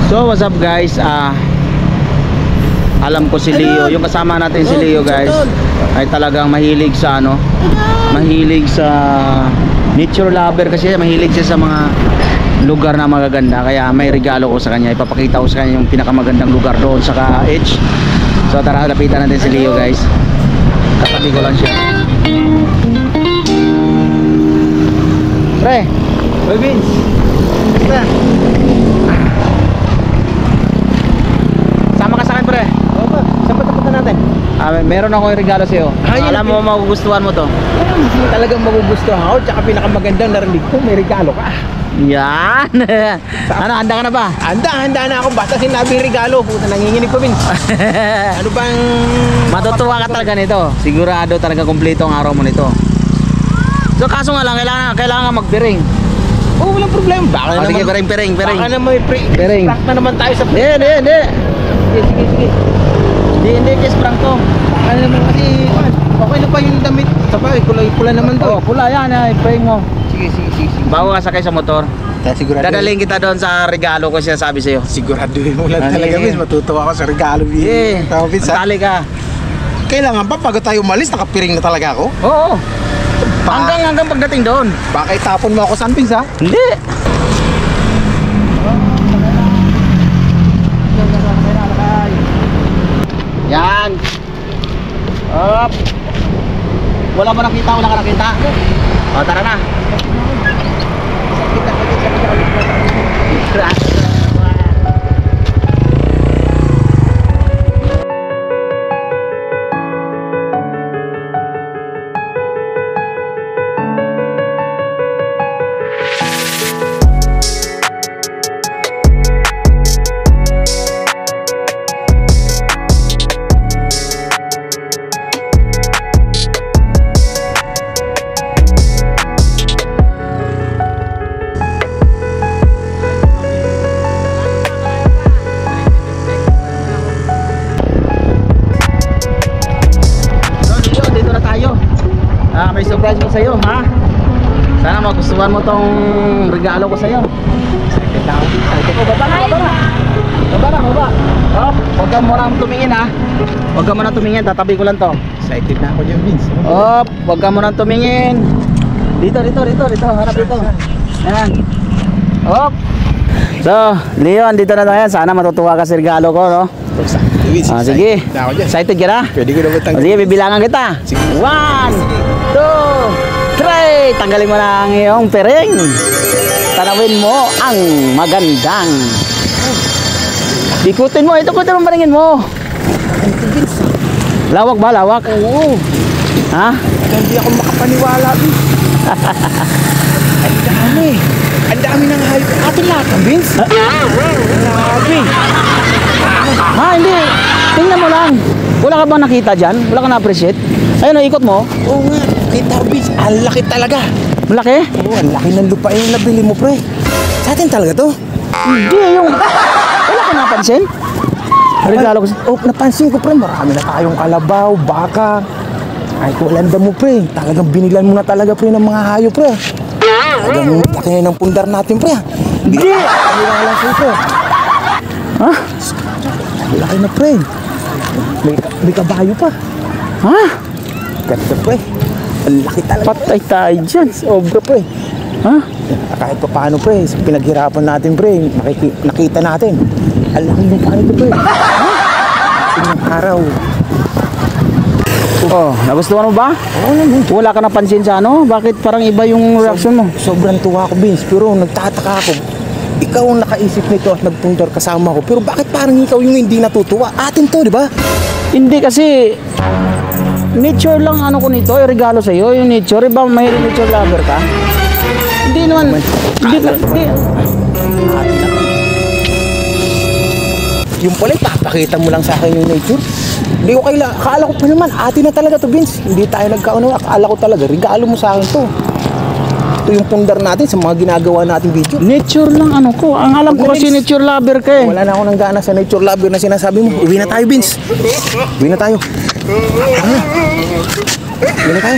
So what's up guys, alam ko si Leo, yung kasama natin si Leo guys, ay talagang mahilig sa ano, mahilig sa nature lover kasi mahilig siya sa mga lugar na magaganda. Kaya may regalo ko sa kanya, ipapakita ko sa kanya yung pinakamagandang lugar doon sa Edge. So tara, lapitan natin si Leo guys. Katabi ko lang siya. Pre, Boy Vince, basta sama ka sa akin pre. Oo ba? Saan ba tapunta natin? Meron ako yung regalo sa'yo. Alam mo magugustuhan mo to. Talagang magugustuhan ako. Tsaka pinakamagandang narinig ko, may regalo ka. Yan. Ano, handa ka na ba? Handa na ako. Basta sinabing regalo. Puta, nanginginig ko, Vince. Ano bang... Matutuwa ka talaga nito. Sigurado talaga kumpleto ang araw mo nito. So kaso nga lang, kailangan magpiring. Oo, walang problema. Baka naman... Sige, piring. Baka naman piring. Prank na naman tayo sa... Hindi. Sige. Hindi, kiss prank to. Baka naman kasi... Okay na pa yung damit. Sabay, pula naman to. Oh, pula yan, piring mo. Sige. Bago ka sakay sa motor, Sigurado. dadalhin kita doon sa regalo ko siya sabi sa'yo. Siguraduhin mo lang talaga, Vince. Matutuwa ako sa regalo, Vince. Vince, Tali ka. kailangan ba pag tayo umalis, nakapiring na talaga ako? Oo. Hanggang pagdating doon. Baka itapon mo ako saan, Vince, ha? Hindi. Yan. Up. Wala ka nakita? O, tara na. May surprise ko sa'yo, ha? Sana magustuhan mo tong regalo ko sa'yo. Baba. Oh, huwag ka mo nang tumingin, ha? Huwag ka mo nang tumingin, tatabi ko lang to. Excited na ako dyan, Vince. Oh, huwag ka mo nang tumingin. Dito, harap dito. Ayan. Oh. So, Leon, dito na tayo. Sana matutuwa ka sa regalo ko, no? Sige. Excited ka na? Pwede ko na ba Sige, bibilangan kita. 1, 2, 3. Tanggalin mo na ang iyong piring. Tanawin mo ang magandang. Ikutin mo. Ito mo maringin mo. Lawak ba? Lawak? Oo. Ha? Hindi ako makapaniwala. Ang dami ng hayop. Atin lahat, Vince. Grabe. Ha, hindi. Tingnan mo lang. Wala ka bang nakita dyan? Wala ka na-appreciate? Ayun, ikot mo. Oo nga. Kita, Vince. Ang laki talaga. Malaki? Oo, ang laki ng lupa yung nabili mo, pre. Sa atin talaga to? Hindi, yung... Wala ka napansin? Regalo ko. Oh, napansin ko, pre. Marami na tayong kalabaw, baka. Ay, kuwalanda mo, pre. Talagang binilan mo na talaga, pre, ng mga hayop, pre. Talagang laki na ng pundar natin, pre. Hindi. Ano lang lang, pre. Ha? Laki na, pre. May kabayo pa. Ha? Ganda, pre. Ang laki talaga. Patay tayo dyan. Sobra, pre. Ha? Kahit pa paano, pre. Sa pinaghirapan natin, pre. Nakita natin. Ang laki ng paano ito, pre. Ha? Tingnan araw. Oh, nagustuhan mo ba? Oo naman. Wala ka napansin sa ano? Bakit parang iba yung reaction mo? Sobrang tuwa ako, Vince. Pero nagtataka ako. Ikaw ang nakaisip nito at nagpuntor kasama ko. Pero bakit parang ikaw yung hindi natutuwa? Atin to, di ba? Hindi kasi nature lang ano ko nito, yung regalo sa iyo, yung nature, iba may nature lover ka? Hindi naman. Hindi. Yung pala, papakita mo lang sa akin yung nature. Hindi ko akala ko pa naman, atin na talaga to, Vince. Hindi tayo nagkaunawa. Akala ko talaga, regalo mo sa akin to. Ito yung pundar natin sa mga ginagawa nating video. Nature lang ano ko. Ang alam ko kasi nature lover ka eh. Wala na ako nang gana sa nature lover na sinasabi mo. Uwi na tayo, Vince. Uwi na tayo. Uwi na tayo.